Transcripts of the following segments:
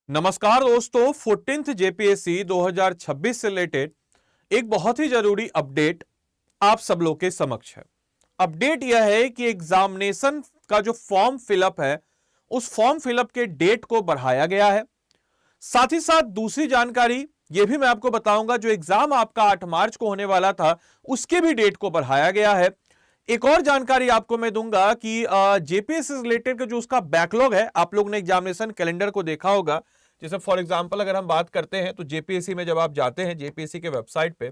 नमस्कार दोस्तों, 14th JPSC 2026 से रिलेटेड एक बहुत ही जरूरी अपडेट आप सब लोग के समक्ष है। अपडेट यह है कि एग्जामिनेशन का जो फॉर्म फिलअप है उस फॉर्म फिलअप के डेट को बढ़ाया गया है। साथ ही साथ दूसरी जानकारी यह भी मैं आपको बताऊंगा, जो एग्जाम आपका 8 मार्च को होने वाला था उसके भी डेट को बढ़ाया गया है। एक और जानकारी आपको मैं दूंगा कि जेपीएससी से रिलेटेड का जो उसका बैकलॉग है, आप लोग ने एग्जामिनेशन कैलेंडर को देखा होगा। जैसे फॉर एग्जांपल अगर हम बात करते हैं तो जेपीएससी में जब आप जाते हैं जेपीएससी के वेबसाइट पे,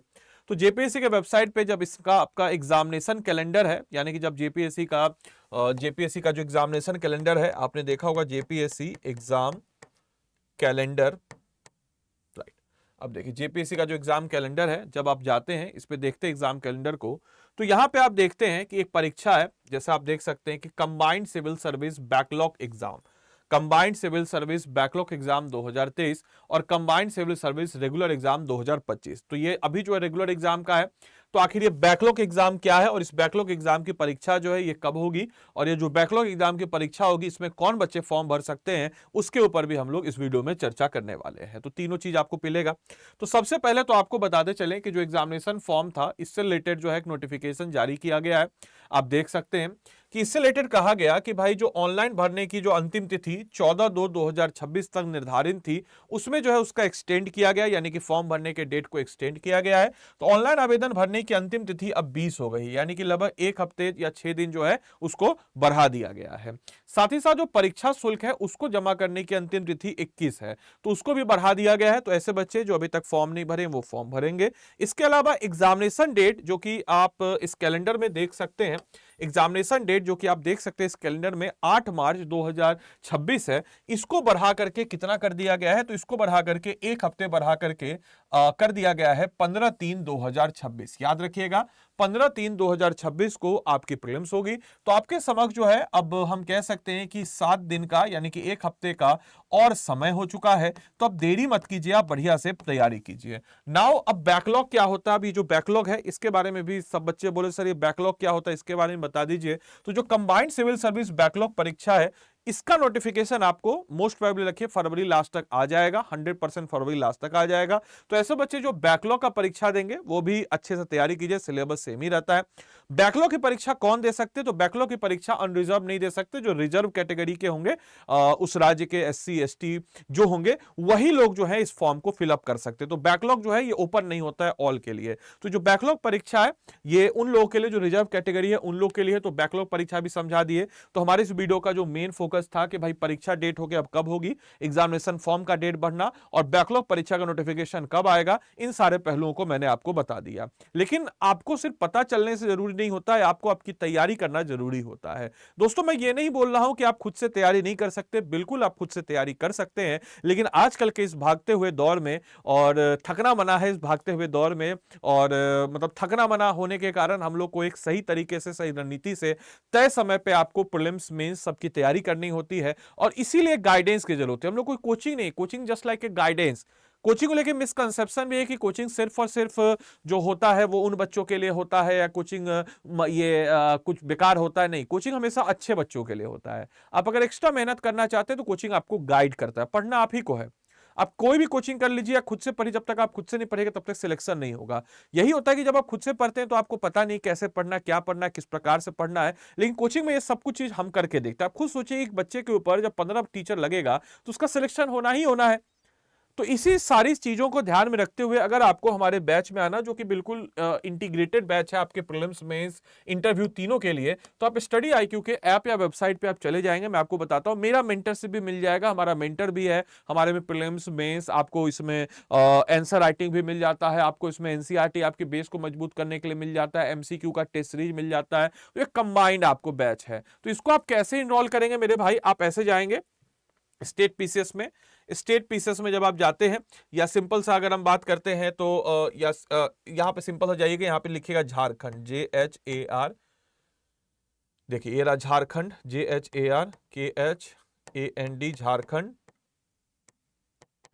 तो जेपीएससी के वेबसाइट पे जब इसका आपका एग्जामिनेशन कैलेंडर है, यानी कि जब जेपीएससी का जो एग्जामिनेशन कैलेंडर है, आपने देखा होगा जेपीएससी एग्जाम कैलेंडर। राइट, अब देखिए जेपीएससी का जो एग्जाम कैलेंडर है, जब आप जाते हैं इस पे देखते हैं एग्जाम कैलेंडर को, तो यहां पे आप देखते हैं कि एक परीक्षा है, जैसे आप देख सकते हैं कि combined civil service backlog exam, combined civil service backlog exam 2023 और combined civil service regular exam 2025। तो ये अभी जो है रेगुलर एग्जाम का है। तो आखिर ये बैकलॉग एग्जाम क्या है और इस बैकलॉग एग्जाम की परीक्षा जो है ये कब होगी, और ये जो बैकलॉग एग्जाम की परीक्षा होगी इसमें कौन बच्चे फॉर्म भर सकते हैं, उसके ऊपर भी हम लोग इस वीडियो में चर्चा करने वाले हैं। तो तीनों चीज आपको मिलेगा। तो सबसे पहले तो आपको बताते चलें कि जो एग्जामिनेशन फॉर्म था इससे रिलेटेड जो है एक नोटिफिकेशन जारी किया गया है। आप देख सकते हैं कि इससे रिलेटेड कहा गया कि भाई जो ऑनलाइन भरने की जो अंतिम तिथि 14/2/2026 तक निर्धारित थी, उसमें जो है उसका एक्सटेंड किया गया, यानी कि फॉर्म भरने के डेट को एक्सटेंड किया गया है। तो ऑनलाइन आवेदन भरने की अंतिम तिथि अब 20 हो गई, यानी कि लगभग एक हफ्ते या 6 दिन जो है उसको बढ़ा दिया गया है। साथ ही साथ जो परीक्षा शुल्क है उसको जमा करने की अंतिम तिथि 21 है, तो उसको भी बढ़ा दिया गया है। तो ऐसे बच्चे जो अभी तक फॉर्म नहीं भरे वो फॉर्म भरेंगे। इसके अलावा एग्जामिनेशन डेट जो कि आप इस कैलेंडर में देख सकते हैं, एग्जामिनेशन डेट जो कि आप देख सकते हैं इस कैलेंडर में 8 मार्च 2026 है, इसको बढ़ा करके कितना कर दिया गया है, तो इसको बढ़ा करके एक हफ्ते बढ़ा करके कर दिया गया है 15/3/2026। याद रखिएगा 15/3/2026 को आपकी प्रीलिम्स होगी। तो आपके समक्ष जो है अब हम कह सकते हैं कि 7 दिन का, यानी कि एक हफ्ते का और समय हो चुका है। तो अब देरी मत कीजिए, आप बढ़िया से तैयारी कीजिए। नाउ अब बैकलॉग क्या होता है, अभी जो बैकलॉग है इसके बारे में भी सब बच्चे बोले सर ये बैकलॉग क्या होता है, इसके बारे में बता दीजिए। तो जो कंबाइंड सिविल सर्विस बैकलॉग परीक्षा है इसका नोटिफिकेशन आपको मोस्ट प्रोबेबली रखिए फरवरी लास्ट तक आ जाएगा, 100% फरवरी लास्ट तक आ जाएगा। तो ऐसे बच्चे जो बैकलॉग का परीक्षा देंगे वो भी अच्छे से तैयारी कीजिए, सिलेबस सेम ही रहता है। बैकलॉग की परीक्षा कौन दे सकते हैं, तो बैकलॉग की परीक्षा अनरिजर्व नहीं दे सकते, जो रिजर्व कैटेगरी के होंगे उस राज्य के एससी एसटी जो होंगे वही लोग जो है इस फॉर्म को फिलअप कर सकते हैं। तो बैकलॉग जो है ये ओपन नहीं होता है ऑल के लिए। तो जो बैकलॉग परीक्षा है ये उन लोगों के लिए जो रिजर्व कैटेगरी है उन लोग के लिए, तो बैकलॉग परीक्षा भी समझा दिए। तो हमारे इस वीडियो का जो मेन फोकस था कि भाई परीक्षा डेट हो गया अब कब होगी, एग्जामिनेशन फॉर्म का डेट बढ़ना और बैकलॉग परीक्षा का नोटिफिकेशन कब आएगा, इन सारे पहलुओं को मैंने आपको बता दिया। लेकिन आपको सिर्फ पता चलने से जरूरी नहीं होता है, आपको आपकी तैयारी करना जरूरी होता है। दोस्तों मैं ये नहीं बोल रहा हूं कि आप खुद से तैयारी नहीं कर सकते, बिल्कुल आप खुद से तैयारी कर सकते हैं। लेकिन आजकल के इस भागते हुए दौर में, और थकना मना है इस भागते हुए दौर में, और मतलब थकना मना होने के कारण हम लोग को एक सही तरीके से, सही रणनीति से तय समय पे आपको प्रीलिम्स मेंस सबकी तैयारी करनी होती है। और इसीलिए गाइडेंस की जरूरत है। हम लोग कोई कोचिंग नहीं, coaching just like a guidance. Coaching को लेके मिसकंसेप्शन भी है कि कोचिंग सिर्फ और सिर्फ जो होता है वो उन बच्चों के लिए होता है, या कोचिंग कुछ बेकार होता है। नहीं, कोचिंग हमेशा अच्छे बच्चों के लिए होता है। आप अगर एक्स्ट्रा मेहनत करना चाहते हैं तो कोचिंग आपको गाइड करता है, पढ़ना आप ही को है। आप कोई भी कोचिंग कर लीजिए या खुद से पढ़िए, जब तक आप खुद से नहीं पढ़ेंगे तब तक सिलेक्शन नहीं होगा। यही होता है कि जब आप खुद से पढ़ते हैं तो आपको पता नहीं कैसे पढ़ना, क्या पढ़ना है, किस प्रकार से पढ़ना है। लेकिन कोचिंग में ये सब कुछ चीज हम करके देखते हैं। आप खुद सोचिए एक बच्चे के ऊपर जब 15 टीचर लगेगा तो उसका सिलेक्शन होना ही होना है। तो इसी सारी चीजों को ध्यान में रखते हुए अगर आपको हमारे बैच में आना, जो कि बिल्कुल इंटीग्रेटेड बैच है आपके प्रीलिम्स मेंस इंटरव्यू तीनों के लिए, तो आप स्टडी आईक्यू के ऐप या वेबसाइट पे आप चले जाएंगे। मैं आपको बताता हूं, मेरा मेंटरशिप भी मिल जाएगा, हमारा मेंटर भी है हमारे में प्रीलिम्स मेंस। आपको इसमें आंसर राइटिंग भी मिल जाता है, आपको इसमें एनसीईआरटी आपके बेस को मजबूत करने के लिए मिल जाता है, एमसीक्यू का टेस्ट सीरीज मिल जाता है। तो ये कंबाइंड आपको बैच है। तो इसको आप कैसे इनरोल करेंगे मेरे भाई, आप ऐसे जाएंगे स्टेट पीसीएस में। स्टेट पीसीएस में जब आप जाते हैं, या सिंपल सा अगर हम बात करते हैं तो यहां पे सिंपल हो जाइएगा, यहां पे लिखिएगा झारखंड, JHAR। देखिए ये रहा झारखंड, JHARKHAND, झारखंड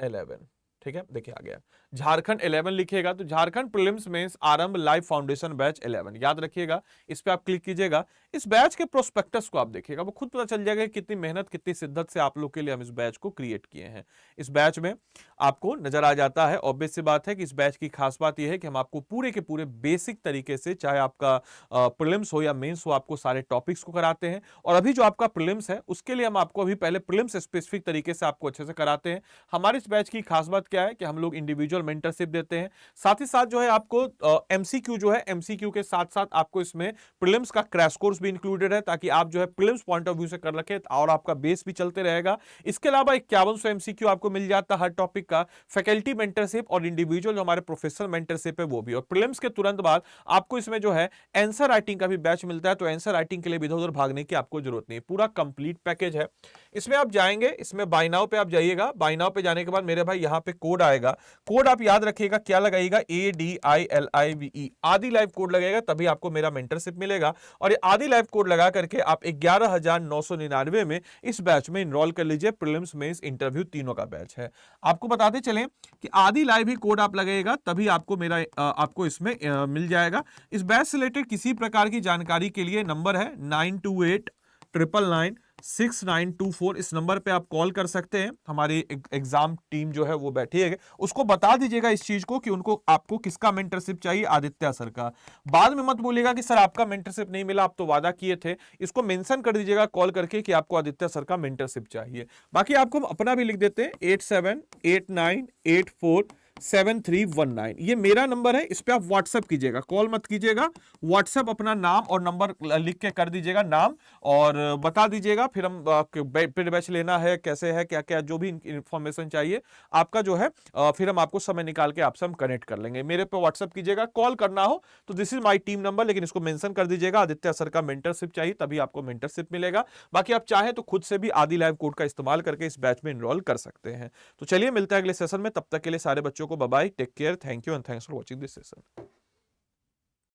11। ठीक है, देखिए आ गया झारखंड 11 लिखिएगा तो झारखंड प्रीलिम्स मेंस आरंभ लाइव फाउंडेशन बैच 11 याद रखिएगा, इस पे आप क्लिक कीजिएगा। इस बैच के प्रोस्पेक्टस को आप देखिएगा, वो खुद पता चल जाएगा कि कितनी मेहनत कितनी शिद्दत से आप लोग के लिए हम इस बैच को क्रिएट किए हैं। इस बैच में आपको नजर आ जाता है, ऑब्वियस सी बात है कि इस बैच की खास बात यह है कि हम आपको पूरे के पूरे बेसिक तरीके से, चाहे आपका प्रीलिम्स हो या मेंस हो, आपको सारे टॉपिक्स को कराते हैं। और अभी जो आपका प्रीलिम्स है उसके लिए हम आपको अभी पहले प्रीलिम्स स्पेसिफिक तरीके से आपको अच्छे से कराते हैं। हमारे इस बैच की खास बात क्या है कि हम लोग इंडिविजुअल मेंटरशिप देते हैं, साथ ही साथ जो है आपको एमसीक्यू जो है, एमसीक्यू के साथ साथ आपको इसमें प्रीलिम्स का क्रैश कोर्स भी इंक्लूडेड है, ताकि आप जो है प्रीलिम्स पॉइंट ऑफ व्यू से कर रखें और आपका बेस भी चलते रहेगा। इसके अलावा 5100 एमसीक्यू आपको मिल जाता है हर टॉपिक का, फैकल्टी मेंटरशिप और इंडिविजुअल जो हमारे प्रोफेशनल मेंटरशिप है वो भी। और प्रीलिम्स के तुरंत बाद आपको इसमें जो है आंसर राइटिंग का भी बैच मिलता है, तो आंसर राइटिंग के लिए भी इधर उधर भागने की आपको जरूरत नहीं, पूरा कंप्लीट पैकेज है। इसमें आप जाएंगे, इसमें बाय नाउ पे आप जाइएगा, बाय नाउ पे जाने के बाद मेरे भाई यहाँ पे कोड आएगा, कोड आप याद रखिएगा क्या लगाइएगा, ADILIVE आदि लाइव कोड लगेगा, तभी आपको मेरा मेंटरशिप मिलेगा। और ये आदि लाइव कोड लगा करके आप 11,999 में इस बैच में इनरोल कर लीजिए। प्रीलिम्स मेंस इंटरव्यू तीनों का बैच है। आपको बताते चलें कि आदि लाइव ही कोड आप लगेगा तभी आपको मेरा आपको इसमें मिल जाएगा। इस बैच से रिलेटेड किसी प्रकार की जानकारी के लिए नंबर है 9289996924, इस नंबर पे आप कॉल कर सकते हैं। हमारी एग्जाम टीम जो है वो बैठी है, उसको बता दीजिएगा इस चीज को कि उनको आपको किसका मेंटरशिप चाहिए, आदित्य सर का। बाद में मत बोलिएगा कि सर आपका मेंटरशिप नहीं मिला, आप तो वादा किए थे। इसको मेंशन कर दीजिएगा कॉल करके कि आपको आदित्य सर का मेंटरशिप चाहिए। बाकी आपको अपना भी लिख देते हैं 8789847319, ये मेरा नंबर है, इस पे आप व्हाट्सएप कीजिएगा, कॉल मत कीजिएगा। व्हाट्सएप अपना नाम और नंबर लिख के कर दीजिएगा, नाम और बता दीजिएगा, फिर हम फिर बैच लेना है, कैसे है, क्या क्या जो भी इंफॉर्मेशन चाहिए आपका जो है, फिर हम आपको समय निकाल के आपसे हम कनेक्ट कर लेंगे। मेरे पे व्हाट्सएप कीजिएगा, कॉल करना हो तो this is my team number, लेकिन इसको मेंशन कर दीजिएगा आदित्य सर का मेंटरशिप चाहिए, तभी आपको मेंटरशिप मिलेगा। बाकी आप चाहें तो खुद से भी आदि लाइव कोड का इस्तेमाल करके इस बैच में इनरोल कर सकते हैं। तो चलिए मिलते हैं अगले सेशन में, तब तक के लिए सारे बच्चों को bye bye, take care, thank you and thanks for watching this session.